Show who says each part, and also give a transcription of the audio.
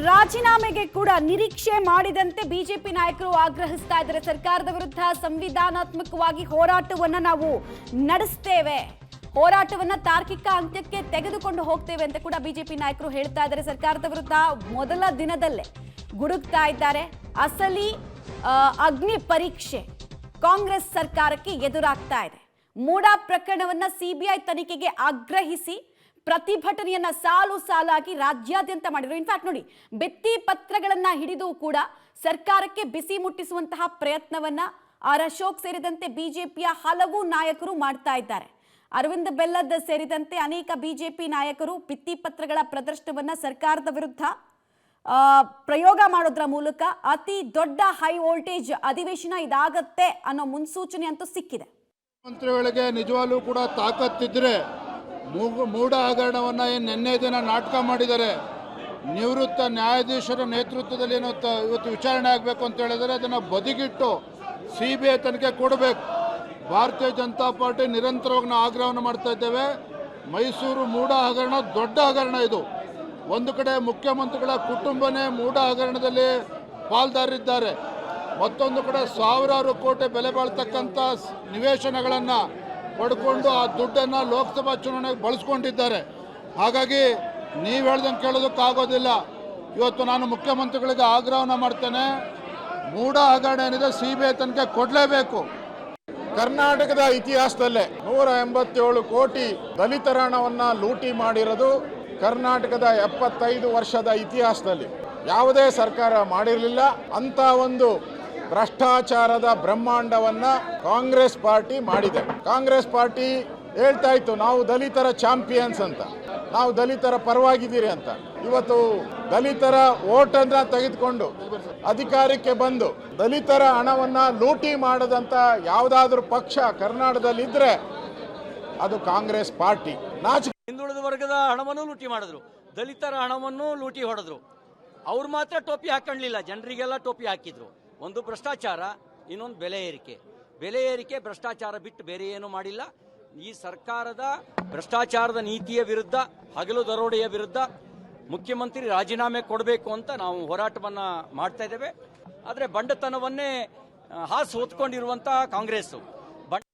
Speaker 1: ರಾಜೀನಾಮೆಗೆ ಕೂಡ ನಿರೀಕ್ಷೆ ಮಾಡಿದಂತೆ ಬಿಜೆಪಿ ನಾಯಕರು ಆಗ್ರಹಿಸ್ತಾ ಇದ್ದಾರೆ. ಸರ್ಕಾರದ ವಿರುದ್ಧ ಸಂವಿಧಾನಾತ್ಮಕವಾಗಿ ಹೋರಾಟವನ್ನ ನಾವು ನಡೆಸ್ತೇವೆ, ಹೋರಾಟವನ್ನ ತಾರ್ಕಿಕ ಅಂತ್ಯಕ್ಕೆ ತೆಗೆದುಕೊಂಡು ಹೋಗ್ತೇವೆ ಅಂತ ಕೂಡ ಬಿಜೆಪಿ ನಾಯಕರು ಹೇಳ್ತಾ ಇದ್ದಾರೆ. ಸರ್ಕಾರದ ವಿರುದ್ಧ ಮೊದಲ ದಿನದಲ್ಲೇ ಗುಡುಕ್ತಾ ಇದ್ದಾರೆ. ಅಸಲಿ ಅಗ್ನಿ ಪರೀಕ್ಷೆ ಕಾಂಗ್ರೆಸ್ ಸರ್ಕಾರಕ್ಕೆ ಎದುರಾಗ್ತಾ ಇದೆ. ಮೂಡಾ ಪ್ರಕರಣವನ್ನ ಸಿಬಿಐ ತನಿಖೆಗೆ ಆಗ್ರಹಿಸಿ ಪ್ರತಿಭಟನೆಯನ್ನ ಸಾಲು ಸಾಲಾಗಿ ರಾಜ್ಯಾದ್ಯಂತ ಮಾಡಿದ್ರು. ಇನ್ಫ್ಯಾಕ್ಟ್ ನೋಡಿ, ಭಿತ್ತಿ ಪತ್ರಗಳನ್ನ ಹಿಡಿದು ಕೂಡ ಸರ್ಕಾರಕ್ಕೆ ಬಿಸಿ ಮುಟ್ಟಿಸುವಂತಹ ಪ್ರಯತ್ನವನ್ನ ಆರ್ ಅಶೋಕ್ ಸೇರಿದಂತೆ ಬಿಜೆಪಿಯ ಹಲವು ನಾಯಕರು ಮಾಡ್ತಾ ಇದ್ದಾರೆ. ಅರವಿಂದ್ ಬೆಲ್ಲದ್ ಸೇರಿದಂತೆ ಅನೇಕ ಬಿಜೆಪಿ ನಾಯಕರು ಭಿತ್ತಿ ಪತ್ರಗಳ ಪ್ರದರ್ಶನವನ್ನ ಸರ್ಕಾರದ ವಿರುದ್ಧ ಪ್ರಯೋಗ ಮಾಡೋದ್ರ ಮೂಲಕ ಅತಿ ದೊಡ್ಡ ಹೈ ವೋಲ್ಟೇಜ್ ಅಧಿವೇಶನ ಇದಾಗತ್ತೆ ಅನ್ನೋ ಮುನ್ಸೂಚನೆ ಅಂತೂ ಸಿಕ್ಕಿದೆ.
Speaker 2: ಮಂತ್ರಿಗಳಿಗೆ ನಿಜವಾಗ್ಲೂ ಕೂಡ ತಾಕತ್ತಿದ್ರೆ ಮೂಢ ಹಗರಣವನ್ನು ನಿನ್ನೆ ದಿನ ನಾಟಕ ಮಾಡಿದ್ದಾರೆ. ನಿವೃತ್ತ ನ್ಯಾಯಾಧೀಶರ ನೇತೃತ್ವದಲ್ಲಿ ಇವತ್ತು ವಿಚಾರಣೆ ಆಗಬೇಕು ಅಂತ ಹೇಳಿದರೆ ಅದನ್ನು ಬದಿಗಿಟ್ಟು ಸಿಬಿಐ ತನಿಖೆ ಕೊಡಬೇಕು. ಭಾರತೀಯ ಜನತಾ ಪಾರ್ಟಿ ನಿರಂತರವಾಗಿ ಆಗ್ರಹವನ್ನು ಮಾಡ್ತಾ ಇದ್ದೇವೆ. ಮೈಸೂರು ಮೂಢ ಹಗರಣ ದೊಡ್ಡ ಹಗರಣ. ಇದು ಒಂದು ಕಡೆ ಮುಖ್ಯಮಂತ್ರಿಗಳ ಕುಟುಂಬನೇ ಮೂಢ ಹಗರಣದಲ್ಲಿ ಪಾಲ್ದಾರಿದ್ದಾರೆ, ಮತ್ತೊಂದು ಕಡೆ ಸಾವಿರಾರು ಕೋಟಿ ಬೆಲೆ ಬಾಳ್ತಕ್ಕಂಥ ನಿವೇಶನಗಳನ್ನು ಪಡ್ಕೊಂಡು ಆ ದುಡ್ಡನ್ನು ಲೋಕಸಭಾ ಚುನಾವಣೆಗೆ ಬಳಸ್ಕೊಂಡಿದ್ದಾರೆ. ಹಾಗಾಗಿ ನೀವು ಹೇಳ್ದಂಗೆ ಕೇಳೋದಕ್ಕಾಗೋದಿಲ್ಲ. ಇವತ್ತು ನಾನು ಮುಖ್ಯಮಂತ್ರಿಗಳಿಗೆ ಆಗ್ರಹವನ್ನು ಮಾಡ್ತೇನೆ, ಮೂಢ ಹಗರಣ ಏನಿದೆ ಸಿಬಿಐ ತನಿಖೆ ಕೊಡಲೇಬೇಕು.
Speaker 3: ಕರ್ನಾಟಕದ ಇತಿಹಾಸದಲ್ಲೇ 187 ಕೋಟಿ ದಲಿತರ ಹಣವನ್ನು ಲೂಟಿ ಮಾಡಿರೋದು ಕರ್ನಾಟಕದ 75 ವರ್ಷದ ಇತಿಹಾಸದಲ್ಲಿ ಯಾವುದೇ ಸರ್ಕಾರ ಮಾಡಿರಲಿಲ್ಲ. ಅಂತ ಒಂದು ಭ್ರಷ್ಟಾಚಾರದ ಬ್ರಹ್ಮಾಂಡವನ್ನು ಕಾಂಗ್ರೆಸ್ ಪಾರ್ಟಿ ಮಾಡಿದೆ. ಕಾಂಗ್ರೆಸ್ ಪಾರ್ಟಿ ಹೇಳ್ತಾ ಇತ್ತು, ನಾವು ದಲಿತರ ಚಾಂಪಿಯನ್ಸ್ ಅಂತ, ನಾವು ದಲಿತರ ಪರವಾಗಿದ್ದೀರಿ ಅಂತ. ಇವತ್ತು ದಲಿತರ ಓಟನ್ನು ತೆಗೆದುಕೊಂಡು ಅಧಿಕಾರಕ್ಕೆ ಬಂದು ದಲಿತರ ಹಣವನ್ನು ಲೂಟಿ ಮಾಡದಂತ ಯಾವುದಾದ್ರೂ ಪಕ್ಷ ಕರ್ನಾಟಕದಲ್ಲಿದ್ದರೆ ಅದು ಕಾಂಗ್ರೆಸ್ ಪಾರ್ಟಿ.
Speaker 4: ಹಿಂದುಳಿದ ವರ್ಗದ ಹಣವನ್ನು ಲೂಟಿ ಮಾಡಿದ್ರು, ದಲಿತರ ಹಣವನ್ನು ಲೂಟಿ ಹೊಡೆದ್ರು. ಅವ್ರು ಮಾತ್ರ ಟೋಪಿ ಹಾಕೊಳ್ಳಿಲ್ಲ, ಜನರಿಗೆಲ್ಲ ಟೋಪಿ ಹಾಕಿದ್ರು. ಒಂದು ಭ್ರಷ್ಟಾಚಾರ, ಇನ್ನೊಂದು ಬೆಲೆ ಏರಿಕೆ ಭ್ರಷ್ಟಾಚಾರ ಬಿಟ್ಟು ಬೇರೆ ಏನು ಮಾಡಿಲ್ಲ. ಈ ಸರ್ಕಾರದ ಭ್ರಷ್ಟಾಚಾರದ ನೀತಿಯ ವಿರುದ್ಧ, ಹಗಲು ದರೋಡೆಯ ವಿರುದ್ಧ ಮುಖ್ಯಮಂತ್ರಿ ರಾಜೀನಾಮೆ ಕೊಡಬೇಕು ಅಂತ ನಾವು ಹೋರಾಟವನ್ನ ಮಾಡ್ತಾ ಇದ್ದೇವೆ. ಆದರೆ ಬಂಡತನವನ್ನೇ ಹಾಸು ಹೊತ್ಕೊಂಡಿರುವಂತಹ ಕಾಂಗ್ರೆಸ್